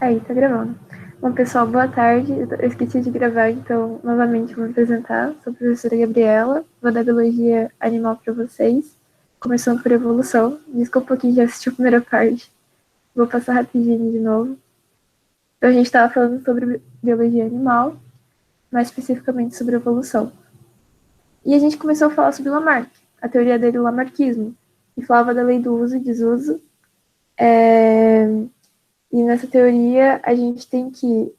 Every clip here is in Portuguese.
Aí, tá gravando. Bom, pessoal, boa tarde. Eu esqueci de gravar, então, novamente vou me apresentar. Sou a professora Gabriela, vou dar biologia animal para vocês, começando por evolução. Desculpa quem já assistiu a primeira parte. Vou passar rapidinho de novo. Então, a gente estava falando sobre biologia animal, mais especificamente sobre evolução. E a gente começou a falar sobre Lamarck, a teoria dele, o Lamarckismo, que falava da lei do uso e desuso. E nessa teoria, a gente tem que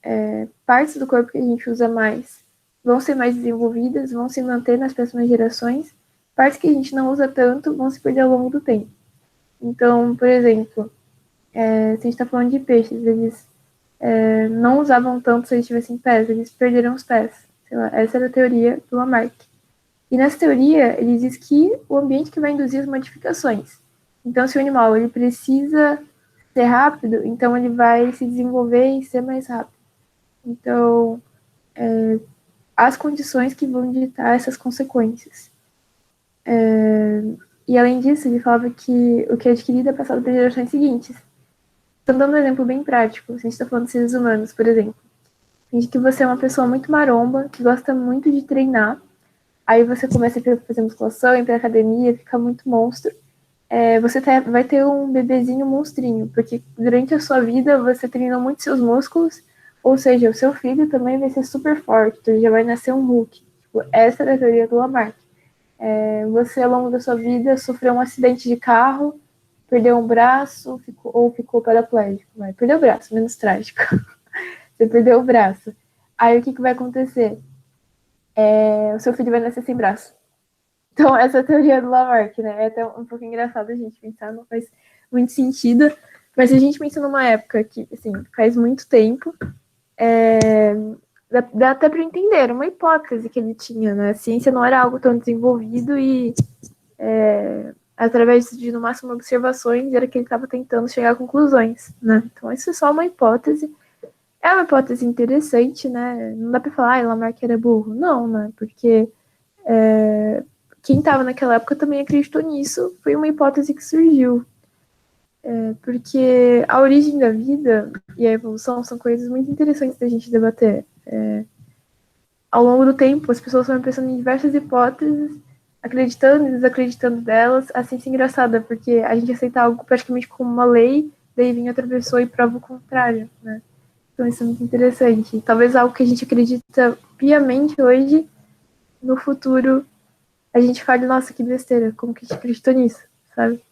partes do corpo que a gente usa mais vão ser mais desenvolvidas, vão se manter nas próximas gerações. Partes que a gente não usa tanto vão se perder ao longo do tempo. Então, por exemplo, se a gente está falando de peixes, eles não usavam tanto se eles tivessem pés, eles perderam os pés. Sei lá, essa era a teoria do Lamarck. E nessa teoria, ele diz que o ambiente que vai induzir as modificações. Então, se o animal ele precisa ser rápido, então ele vai se desenvolver e ser mais rápido. Então, as condições que vão ditar essas consequências. E além disso, ele falava que o que é adquirido é passado para gerações seguintes. Então, dando um exemplo bem prático, se a gente está falando de seres humanos, por exemplo, finge que você é uma pessoa muito maromba, que gosta muito de treinar, aí você começa a fazer musculação, ir pra academia, fica muito monstro. Você vai ter um bebezinho monstrinho, porque durante a sua vida você treinou muito seus músculos, ou seja, o seu filho também vai ser super forte, então ele já vai nascer um Hulk. Tipo, essa é a teoria do Lamarck. Você, ao longo da sua vida, sofreu um acidente de carro, perdeu um braço ou ficou paraplégico. Perdeu o braço, menos trágico. Você perdeu o braço. Aí o que vai acontecer? O seu filho vai nascer sem braço. Então, essa é a teoria do Lamarck, né? É até um pouco engraçado a gente pensar, não faz muito sentido. Mas se a gente pensa numa época que, assim, faz muito tempo, dá até para entender, era uma hipótese que ele tinha, né? A ciência não era algo tão desenvolvido e, através de, no máximo, observações, era que ele estava tentando chegar a conclusões, né? Então, isso é só uma hipótese. É uma hipótese interessante, né? Não dá para falar, Lamarck era burro. Não, né? Porque quem estava naquela época também acreditou nisso, foi uma hipótese que surgiu. Porque a origem da vida e a evolução são coisas muito interessantes da gente debater. Ao longo do tempo, as pessoas foram pensando em diversas hipóteses, acreditando e desacreditando delas. A ciência é engraçada, porque a gente aceita algo praticamente como uma lei, daí vem outra pessoa e prova o contrário, né? Então isso é muito interessante. Talvez algo que a gente acredita piamente hoje, no futuro, a gente fale, nossa, que besteira, como que a gente acreditou nisso, sabe?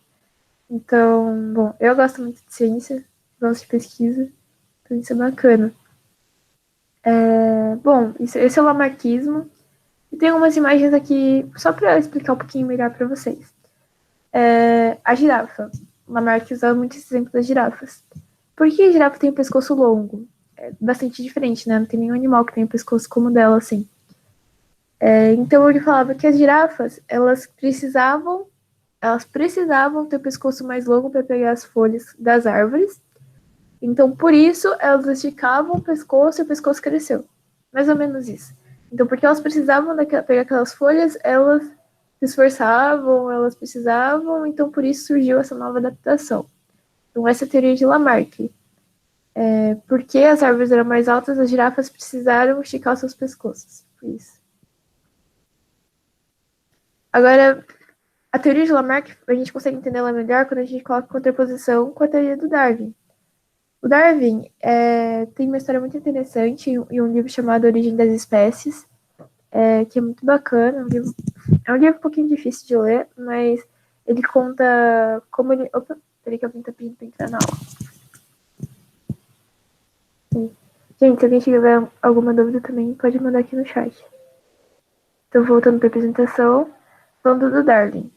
Então, bom, eu gosto muito de ciência, gosto de pesquisa, então isso é bacana. Bom, esse é o lamarquismo. E tem algumas imagens aqui, só para explicar um pouquinho melhor para vocês. A girafa. O Lamarck usava muito esse exemplo das girafas. Por que a girafa tem o pescoço longo? É bastante diferente, né? Não tem nenhum animal que tenha o pescoço como o dela, assim. Então ele falava que as girafas, elas precisavam ter o pescoço mais longo para pegar as folhas das árvores. Então, por isso, elas esticavam o pescoço e o pescoço cresceu. Mais ou menos isso. Então, porque elas precisavam pegar aquelas folhas, elas se esforçavam, elas precisavam, então por isso surgiu essa nova adaptação. Então, essa é a teoria de Lamarck. Porque as árvores eram mais altas, as girafas precisaram esticar os seus pescoços. Por isso. Agora, a teoria de Lamarck, a gente consegue entender ela melhor quando a gente coloca contraposição com a teoria do Darwin. O Darwin tem uma história muito interessante em um livro chamado Origem das Espécies, que é muito bacana. É um livro um pouquinho difícil de ler, mas ele conta como ele. Opa, peraí que alguém tá pedindo pra entrar na aula. Sim. Gente, se alguém tiver alguma dúvida também, pode mandar aqui no chat. Então, voltando para a apresentação, falando do Darwin.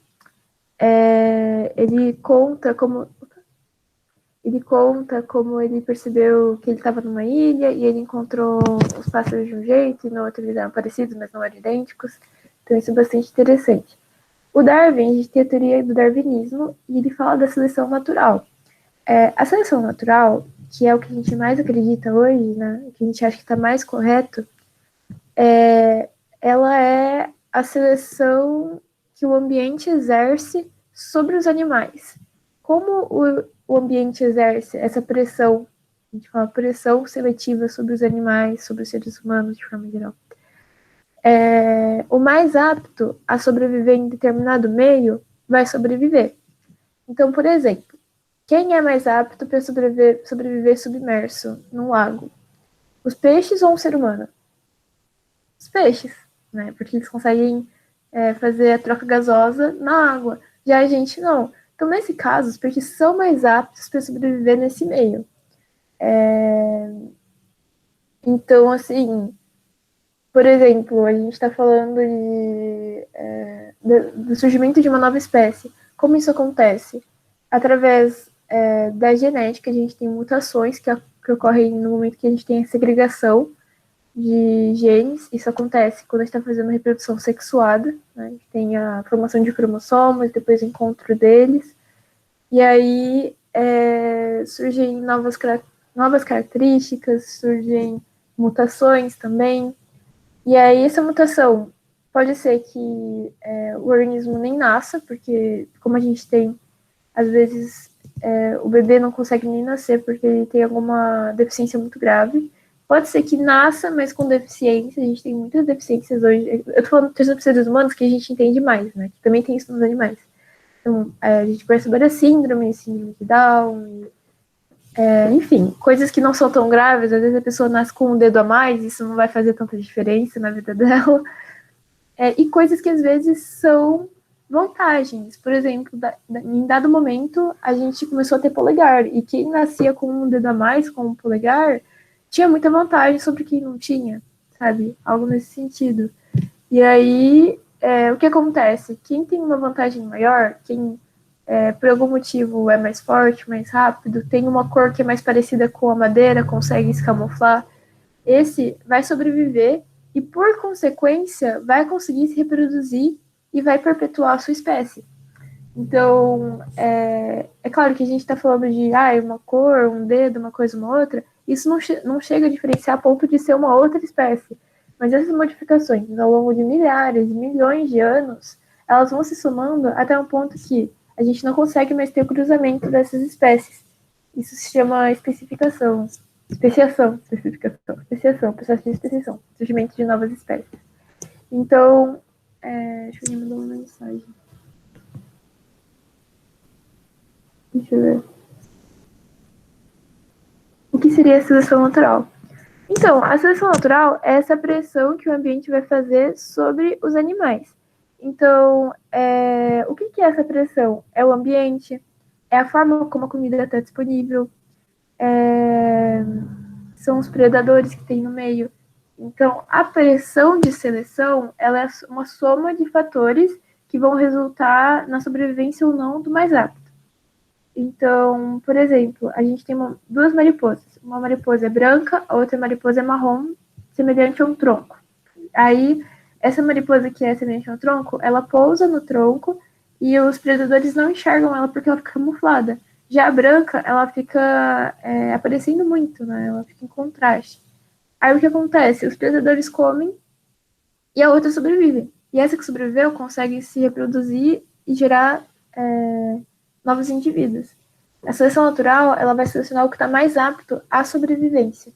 Ele conta como ele percebeu que ele estava numa ilha e ele encontrou os pássaros de um jeito e no outro eles eram parecidos, mas não eram idênticos. Então isso é bastante interessante. O Darwin, a gente tem a teoria do darwinismo e ele fala da seleção natural. A seleção natural, que é o que a gente mais acredita hoje, né, que a gente acha que está mais correto, ela é a seleção que o ambiente exerce sobre os animais. Como o ambiente exerce essa pressão A gente fala pressão seletiva sobre os animais, sobre os seres humanos de forma geral. O mais apto a sobreviver em determinado meio vai sobreviver. Então, por exemplo, quem é mais apto para sobreviver submerso num lago? Os peixes ou um ser humano? Os peixes, né? Porque eles conseguem fazer a troca gasosa na água. Já a gente não. Então, nesse caso, os peixes são mais aptos para sobreviver nesse meio. Então, assim, por exemplo, a gente está falando do surgimento de uma nova espécie. Como isso acontece? Através da genética, a gente tem mutações que ocorrem no momento que a gente tem a segregação de genes. Isso acontece quando a gente está fazendo reprodução sexuada, né? A gente tem a formação de cromossomos, depois o encontro deles. E aí surgem novas características, surgem mutações também. E aí essa mutação pode ser que o organismo nem nasça, porque como a gente tem, às vezes, o bebê não consegue nem nascer porque ele tem alguma deficiência muito grave. Pode ser que nasça, mas com deficiência. A gente tem muitas deficiências hoje. Eu tô falando dos seres humanos que a gente entende mais, né? Que também tem isso nos animais. Então, a gente conhece várias síndromes, síndrome de Down, enfim, coisas que não são tão graves. Às vezes a pessoa nasce com um dedo a mais, isso não vai fazer tanta diferença na vida dela. E coisas que às vezes são vantagens. Por exemplo, em dado momento, a gente começou a ter polegar, e quem nascia com um dedo a mais, com um polegar, tinha muita vantagem sobre quem não tinha, sabe? Algo nesse sentido. E aí, o que acontece? Quem tem uma vantagem maior, quem por algum motivo é mais forte, mais rápido, tem uma cor que é mais parecida com a madeira, consegue se camuflar, esse vai sobreviver e, por consequência, vai conseguir se reproduzir e vai perpetuar a sua espécie. Então, é claro que a gente está falando de uma cor, um dedo, uma coisa, uma outra, isso não chega a diferenciar a ponto de ser uma outra espécie. Mas essas modificações, ao longo de milhares, milhões de anos, elas vão se somando até um ponto que a gente não consegue mais ter o cruzamento dessas espécies. Isso se chama especiação, processo de especiação, surgimento de novas espécies. Então, deixa eu mandar uma mensagem. Deixa eu ver. O que seria a seleção natural? Então, a seleção natural é essa pressão que o ambiente vai fazer sobre os animais. Então, o que é essa pressão? É o ambiente, é a forma como a comida está disponível, são os predadores que tem no meio. Então, a pressão de seleção, ela é uma soma de fatores que vão resultar na sobrevivência ou não do mais apto. Então, por exemplo, a gente tem duas mariposas. Uma mariposa é branca, a outra mariposa é marrom, semelhante a um tronco. Aí, essa mariposa que é semelhante a um tronco, ela pousa no tronco e os predadores não enxergam ela porque ela fica camuflada. Já a branca, ela fica aparecendo muito, né? Ela fica em contraste. Aí o que acontece? Os predadores comem e a outra sobrevive. E essa que sobreviveu consegue se reproduzir e gerar novos indivíduos. A seleção natural, ela vai selecionar o que está mais apto à sobrevivência.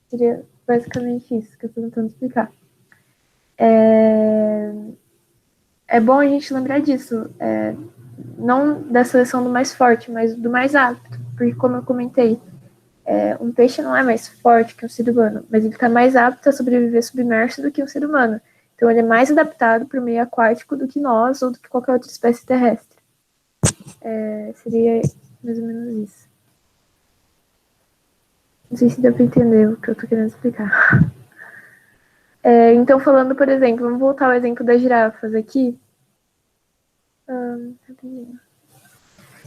Seria basicamente isso que eu estou tentando explicar. É bom a gente lembrar disso. Não da seleção do mais forte, mas do mais apto. Porque, como eu comentei, um peixe não é mais forte que um ser humano, mas ele está mais apto a sobreviver submerso do que um ser humano. Então, ele é mais adaptado para o meio aquático do que nós ou do que qualquer outra espécie terrestre. Seria mais ou menos isso. Não sei se dá para entender o que eu estou querendo explicar. Então, falando, por exemplo, vamos voltar ao exemplo das girafas aqui.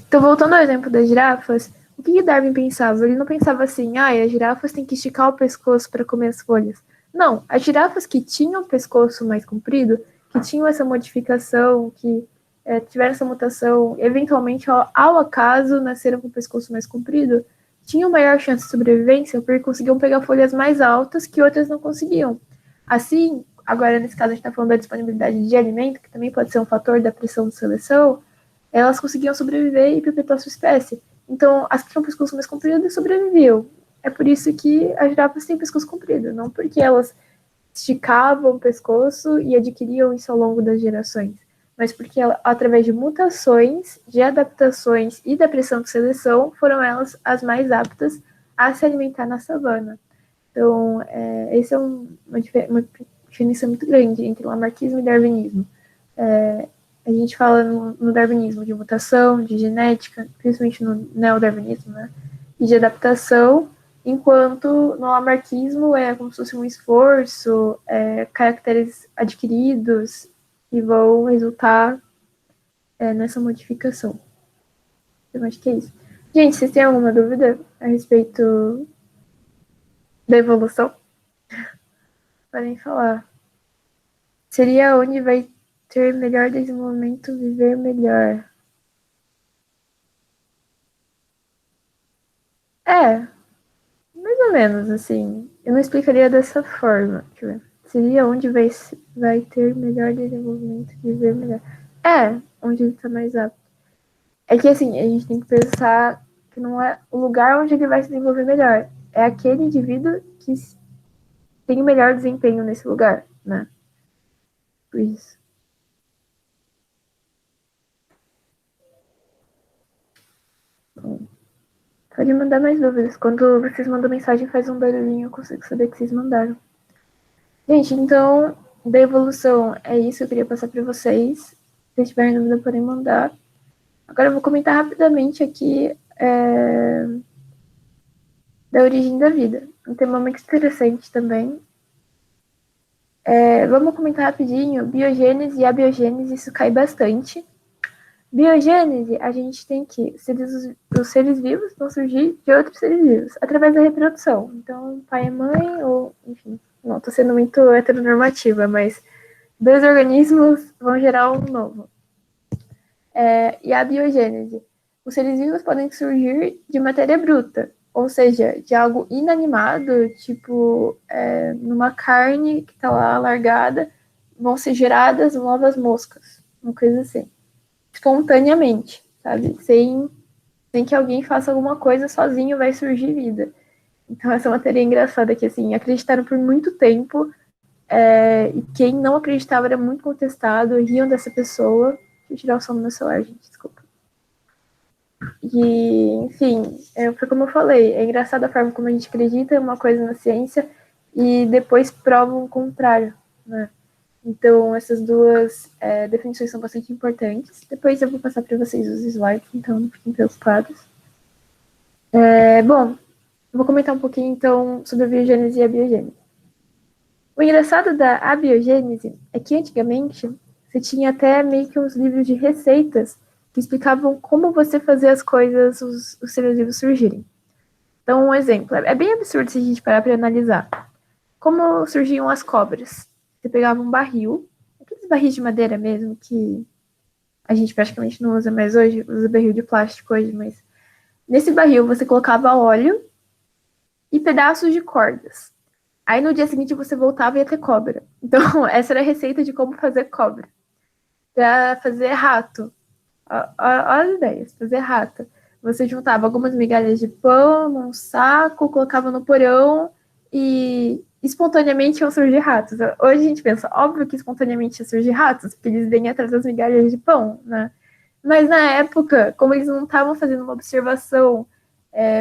Então, voltando ao exemplo das girafas, o que Darwin pensava? Ele não pensava assim, as girafas têm que esticar o pescoço para comer as folhas. Não, as girafas que tinham o pescoço mais comprido, que tinham essa modificação, que tiveram essa mutação, eventualmente, ao acaso, nasceram com o pescoço mais comprido, tinham maior chance de sobrevivência porque conseguiam pegar folhas mais altas que outras não conseguiam. Assim, agora nesse caso a gente está falando da disponibilidade de alimento, que também pode ser um fator da pressão de seleção, elas conseguiam sobreviver e perpetuar sua espécie. Então, as que tinham o pescoço mais comprido sobreviviam. É por isso que as girafas têm pescoço comprido, não porque elas esticavam o pescoço e adquiriam isso ao longo das gerações, mas porque através de mutações, de adaptações e da pressão de seleção, foram elas as mais aptas a se alimentar na savana. Então, essa é uma diferença muito grande entre lamarquismo e darwinismo. A gente fala no darwinismo de mutação, de genética, principalmente no neodarwinismo, né? E de adaptação, enquanto no lamarquismo é como se fosse um esforço, caracteres adquiridos que vão resultar nessa modificação. Eu acho que é isso. Gente, vocês têm alguma dúvida a respeito da evolução? Podem falar. Seria onde vai ter melhor desenvolvimento, viver melhor. É, mais ou menos, assim. Eu não explicaria dessa forma. Deixa eu ver. Seria onde vai ter melhor desenvolvimento, viver melhor. Onde ele tá mais apto. É que, assim, a gente tem que pensar que não é o lugar onde ele vai se desenvolver melhor. É aquele indivíduo que tem o melhor desempenho nesse lugar, né? Por isso. Bom, pode mandar mais dúvidas. Quando vocês mandam mensagem, faz um barulhinho, eu consigo saber que vocês mandaram. Gente, então, da evolução, é isso que eu queria passar para vocês. Se vocês tiverem dúvida, podem mandar. Agora eu vou comentar rapidamente aqui da origem da vida. Um tema muito interessante também. Vamos comentar rapidinho. Biogênese e abiogênese, isso cai bastante. Biogênese, a gente tem que os seres vivos vão surgir de outros seres vivos, através da reprodução. Então, pai e mãe, ou, enfim, não estou sendo muito heteronormativa, mas dois organismos vão gerar um novo. E a biogênese. Os seres vivos podem surgir de matéria bruta, ou seja, de algo inanimado, tipo numa carne que está lá largada, vão ser geradas novas moscas, uma coisa assim, espontaneamente, sabe? Sem que alguém faça alguma coisa, sozinho vai surgir vida. Então essa matéria é engraçada, que assim, acreditaram por muito tempo, e quem não acreditava era muito contestado, riam dessa pessoa. Deixa eu tirar o som do meu celular, gente, desculpa. E, enfim, foi como eu falei, é engraçado a forma como a gente acredita em uma coisa na ciência e depois prova o contrário, né? Então, essas duas definições são bastante importantes. Depois eu vou passar para vocês os slides, então não fiquem preocupados. Bom, eu vou comentar um pouquinho, então, sobre a biogênese e a biogênese. O engraçado da abiogênese é que, antigamente, você tinha até meio que uns livros de receitas que explicavam como você fazia as coisas, os seres vivos surgirem. Então, um exemplo, é bem absurdo se a gente parar para analisar. Como surgiam as cobras? Você pegava um barril, aqueles barris de madeira mesmo, que a gente praticamente não usa mais hoje, usa barril de plástico hoje, mas nesse barril você colocava óleo e pedaços de cordas. Aí no dia seguinte você voltava e ia ter cobra. Então, essa era a receita de como fazer cobra. Pra fazer rato. Olha as ideias, fazer rato. Você juntava algumas migalhas de pão num saco, colocava no porão e espontaneamente iam surgir ratos. Hoje a gente pensa, óbvio que espontaneamente iam surgir ratos, porque eles vêm atrás das migalhas de pão, né? Mas na época, como eles não estavam fazendo uma observação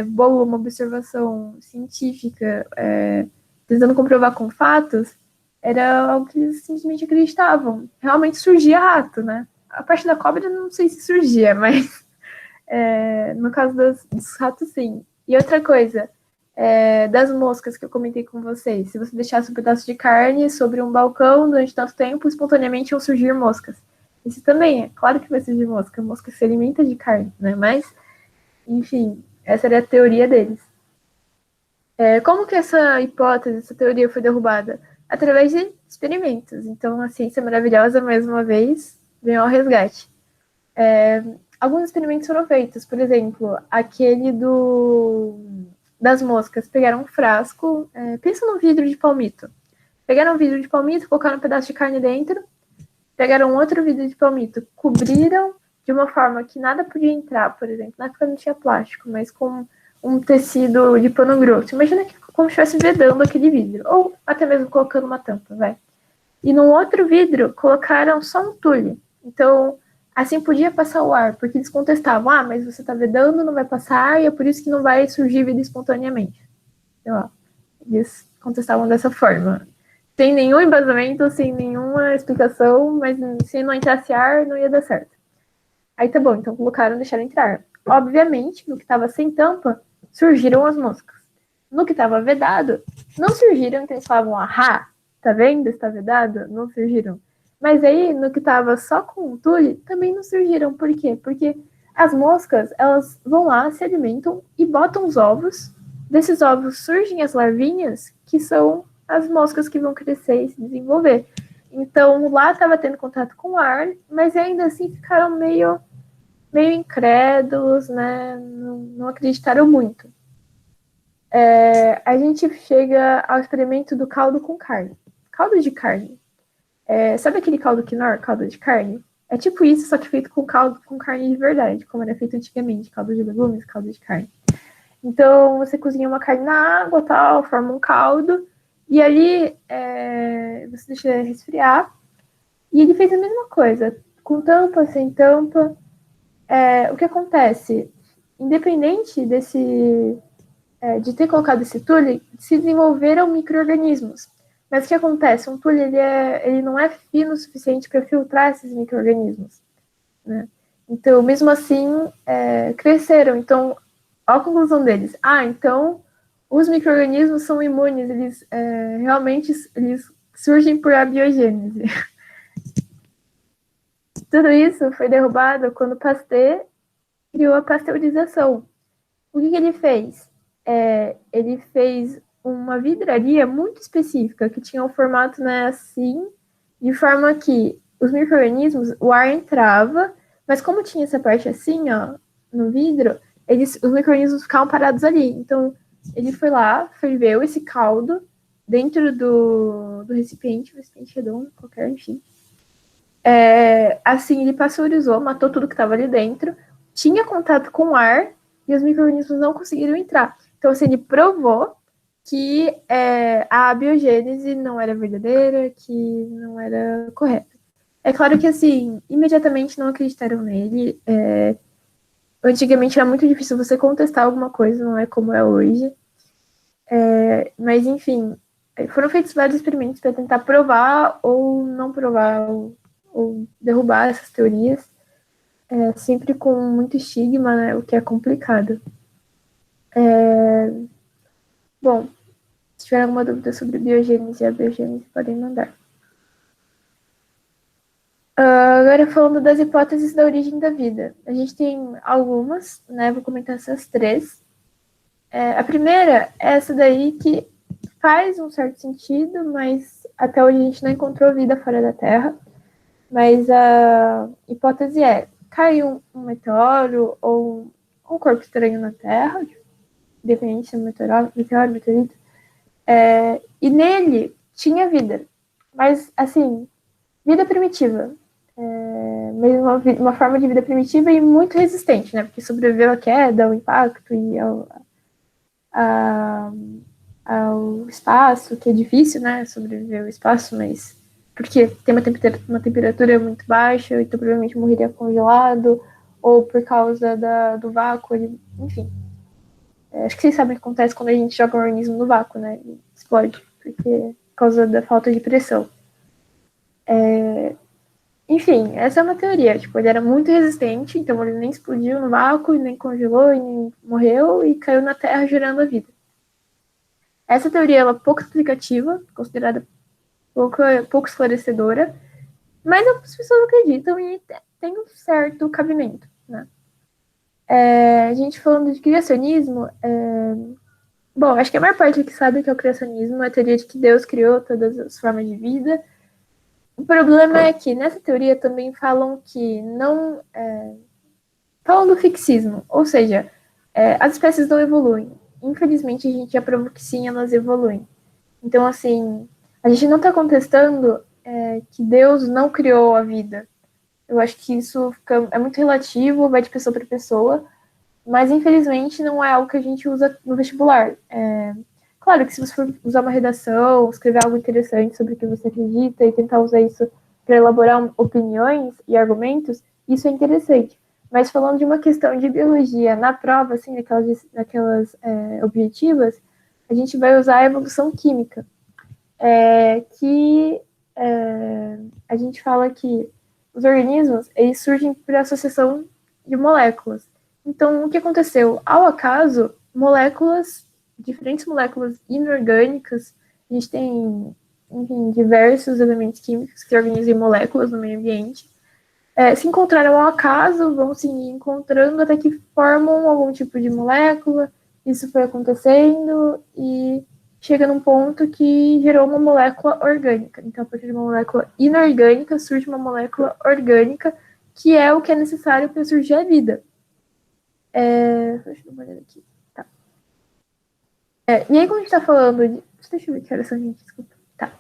boa, uma observação científica, tentando comprovar com fatos, era algo que eles simplesmente acreditavam. Realmente surgia rato, né? A parte da cobra não sei se surgia, mas no caso dos ratos, sim. E outra coisa, das moscas que eu comentei com vocês. Se você deixasse um pedaço de carne sobre um balcão durante tanto tempo, espontaneamente iam surgir moscas. Isso também é claro que vai surgir mosca. A mosca se alimenta de carne, né? Mas, enfim, essa era a teoria deles. Como que essa hipótese, essa teoria foi derrubada? Através de experimentos. Então, a ciência maravilhosa, mais uma vez, veio ao resgate. Alguns experimentos foram feitos, por exemplo, aquele das moscas. Pegaram um frasco, pensa num vidro de palmito. Pegaram um vidro de palmito, colocaram um pedaço de carne dentro, pegaram outro vidro de palmito, cobriram de uma forma que nada podia entrar, por exemplo. Na época não tinha plástico, mas com um tecido de pano grosso. Imagina que como se estivesse vedando aquele vidro, ou até mesmo colocando uma tampa, vai. E no outro vidro colocaram só um tule. Então, assim podia passar o ar, porque eles contestavam, mas você está vedando, não vai passar, e é por isso que não vai surgir vida espontaneamente. Então, eles contestavam dessa forma. Sem nenhum embasamento, sem nenhuma explicação, mas se não entrasse ar, não ia dar certo. Aí tá bom, então colocaram, deixaram entrar. Obviamente, no que estava sem tampa, surgiram as moscas. No que estava vedado, não surgiram, então eles falavam, tá vendo? Está vedado? Não surgiram. Mas aí, no que estava só com o tule, também não surgiram. Por quê? Porque as moscas, elas vão lá, se alimentam e botam os ovos. Desses ovos surgem as larvinhas, que são as moscas que vão crescer e se desenvolver. Então, lá estava tendo contato com o ar, mas ainda assim ficaram meio incrédulos, né? Não acreditaram muito. A gente chega ao experimento do caldo com carne. Caldo de carne. Sabe aquele caldo quinoa, caldo de carne? É tipo isso, só que feito com caldo com carne de verdade, como era feito antigamente, caldo de legumes, caldo de carne. Então, você cozinha uma carne na água, tal, forma um caldo, e ali você deixa resfriar. E ele fez a mesma coisa, com tampa, sem tampa. O que acontece? Independente de ter colocado esse tule, se desenvolveram micro-organismos. Mas o que acontece? Um tule ele não é fino o suficiente para filtrar esses micro-organismos, né? Então, mesmo assim, cresceram. Então, olha a conclusão deles. Então, os micro-organismos são imunes, eles realmente eles surgem por abiogênese. Tudo isso foi derrubado quando Pasteur criou a pasteurização. O que ele fez? Ele fez uma vidraria muito específica, que tinha um formato, né, assim, de forma que os micro-organismos, o ar entrava, mas como tinha essa parte assim, ó, no vidro, os micro-organismos ficavam parados ali. Então, ele foi lá, ferveu esse caldo dentro do recipiente redondo, qualquer, enfim. Assim, ele pasteurizou, matou tudo que estava ali dentro, tinha contato com o ar e os micro-organismos não conseguiram entrar. Então, assim, ele provou que a biogênese não era verdadeira, que não era correta. É claro que, assim, imediatamente não acreditaram nele. Antigamente era muito difícil você contestar alguma coisa, não é como é hoje. Mas, enfim, foram feitos vários experimentos para tentar provar ou não provar, ou derrubar essas teorias, sempre com muito estigma, né, o que é complicado. Bom, se tiver alguma dúvida sobre biogênese e abiogênese, podem mandar. Agora, falando das hipóteses da origem da vida. A gente tem algumas, né? Vou comentar essas três. A primeira é essa daí que faz um certo sentido, mas até hoje a gente não encontrou vida fora da Terra. Mas a hipótese caiu um meteoro ou um corpo estranho na Terra, independente se é um meteoro, meteorito, e nele tinha vida. Mas, assim, vida primitiva. Mesmo uma forma de vida primitiva e muito resistente, né? Porque sobreviveu à queda, ao impacto e ao espaço, que é difícil, né? Sobreviver ao espaço, mas porque tem uma temperatura muito baixa, então provavelmente morreria congelado, ou por causa do vácuo, enfim. Acho que vocês sabem o que acontece quando a gente joga um organismo no vácuo, né? Ele explode, porque por causa da falta de pressão. Enfim, essa é uma teoria. Tipo, ele era muito resistente, então ele nem explodiu no vácuo, nem congelou, e nem morreu, e caiu na Terra gerando a vida. Essa teoria ela é pouco explicativa, considerada pouco esclarecedora, mas as pessoas acreditam e tem um certo cabimento, né? A gente falando de criacionismo, bom, acho que a maior parte que sabe que é o criacionismo é a teoria de que Deus criou todas as formas de vida. O problema é que nessa teoria também falam que não falam do fixismo, ou seja, as espécies não evoluem. Infelizmente a gente já provou que sim, elas evoluem. Então, assim, a gente não está contestando que Deus não criou a vida. Eu acho que isso é muito relativo, vai de pessoa para pessoa, mas infelizmente não é algo que a gente usa no vestibular. Claro que se você for usar uma redação, escrever algo interessante sobre o que você acredita e tentar usar isso para elaborar opiniões e argumentos, isso é interessante. Mas falando de uma questão de biologia na prova, assim, naquelas objetivas, a gente vai usar a evolução química, que a gente fala que os organismos eles surgem por associação de moléculas. Então, o que aconteceu? Ao acaso, diferentes moléculas inorgânicas, a gente tem, enfim, diversos elementos químicos que organizam moléculas no meio ambiente, se encontraram ao acaso, vão se encontrando até que formam algum tipo de molécula. Isso foi acontecendo e chega num ponto que gerou uma molécula orgânica. Então, a partir de uma molécula inorgânica, surge uma molécula orgânica, que é o que é necessário para surgir a vida. Deixa eu dar uma olhada aqui. Tá. E aí, quando a gente está falando de. Deixa eu ver que horas são, gente, desculpa. Tá.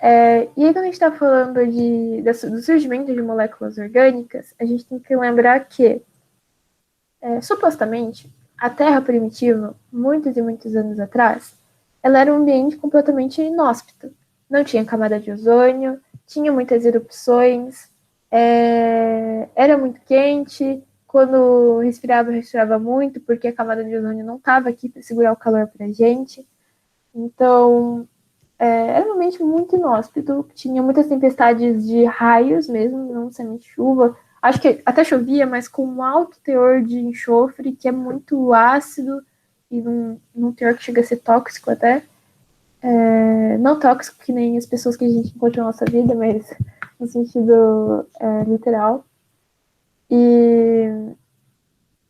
E aí, quando a gente está falando do surgimento de moléculas orgânicas, a gente tem que lembrar que, supostamente, a Terra primitiva, muitos e muitos anos atrás, ela era um ambiente completamente inóspito. Não tinha camada de ozônio, tinha muitas erupções, era muito quente. Quando respirava muito, porque a camada de ozônio não estava aqui para segurar o calor para a gente. Então, era um ambiente muito inóspito, tinha muitas tempestades de raios mesmo, não somente chuva. Acho que até chovia, mas com um alto teor de enxofre, que é muito ácido e num teor que chega a ser tóxico até. Não tóxico que nem as pessoas que a gente encontra na nossa vida, mas no sentido literal. E,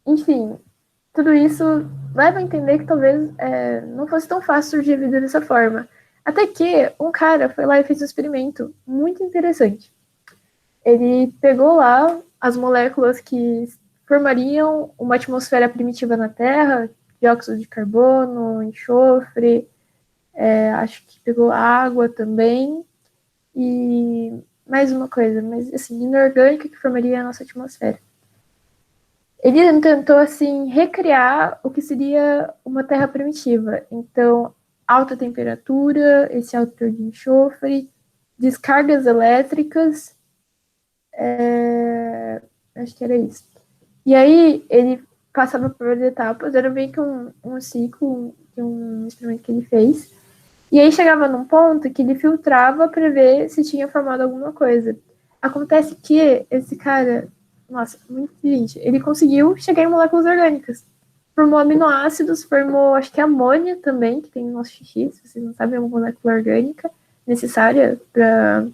enfim, tudo isso leva a entender que talvez não fosse tão fácil surgir a vida dessa forma. Até que um cara foi lá e fez um experimento muito interessante. Ele pegou lá as moléculas que formariam uma atmosfera primitiva na Terra, dióxido de carbono, enxofre, acho que pegou água também, e mais uma coisa, mas assim, inorgânica que formaria a nossa atmosfera. Ele tentou, assim, recriar o que seria uma terra primitiva. Então, alta temperatura, esse alto teor de enxofre, descargas elétricas, acho que era isso. E aí, ele passava por várias etapas, era meio que um ciclo, um experimento que ele fez. E aí chegava num ponto que ele filtrava para ver se tinha formado alguma coisa. Acontece que esse cara, nossa, muito inteligente, ele conseguiu chegar em moléculas orgânicas. Formou aminoácidos, formou, acho que amônia também, que tem no nosso xixi, se vocês não sabem, é uma molécula orgânica necessária para,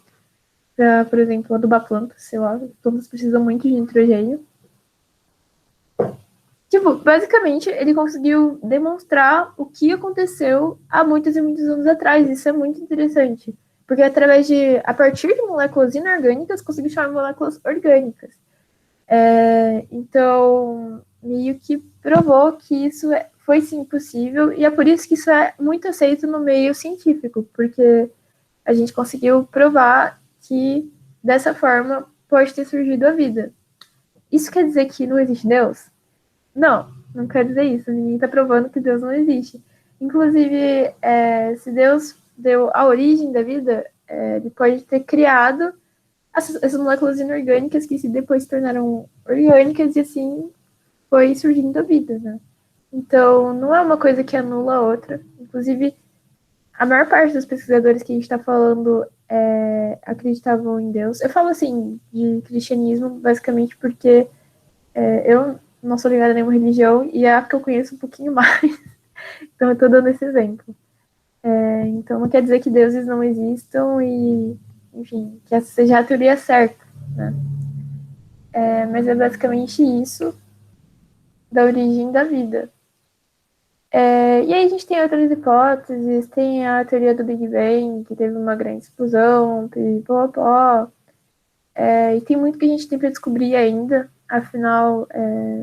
por exemplo, adubar plantas, sei lá, plantas precisam muito de nitrogênio. Tipo, basicamente, ele conseguiu demonstrar o que aconteceu há muitos e muitos anos atrás. Isso é muito interessante. Porque a partir de moléculas inorgânicas, conseguiu chamar moléculas orgânicas. Então, meio que provou que isso foi sim possível, e é por isso que isso é muito aceito no meio científico, porque a gente conseguiu provar que dessa forma pode ter surgido a vida. Isso quer dizer que não existe Deus? Não, não quer dizer isso. Ninguém está provando que Deus não existe. Inclusive, se Deus deu a origem da vida, ele pode ter criado essas moléculas inorgânicas que depois se tornaram orgânicas e assim foi surgindo a vida, né? Então, não é uma coisa que anula a outra. Inclusive, a maior parte dos pesquisadores que a gente está falando acreditavam em Deus. Eu falo assim de cristianismo basicamente porque eu não sou ligada a nenhuma religião e é a que eu conheço um pouquinho mais. Então eu tô dando esse exemplo. Então não quer dizer que deuses não existam e, enfim, que essa seja a teoria certa, né? Mas é basicamente isso da origem da vida. E aí a gente tem outras hipóteses, tem a teoria do Big Bang, que teve uma grande explosão, pipopó, e tem muito que a gente tem para descobrir ainda. Afinal,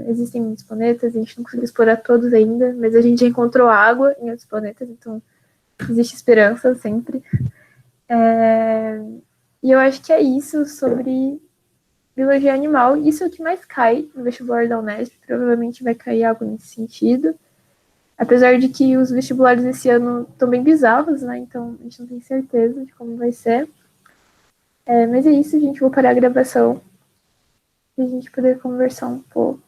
existem muitos planetas, a gente não conseguiu explorar todos ainda, mas a gente já encontrou água em outros planetas, então existe esperança sempre. E eu acho que é isso sobre biologia animal, isso é o que mais cai no vestibular da Unesp, provavelmente vai cair algo nesse sentido. Apesar de que os vestibulares esse ano estão bem bizarros, né? Então a gente não tem certeza de como vai ser. Mas é isso, gente. Vou parar a gravação e a gente poder conversar um pouco.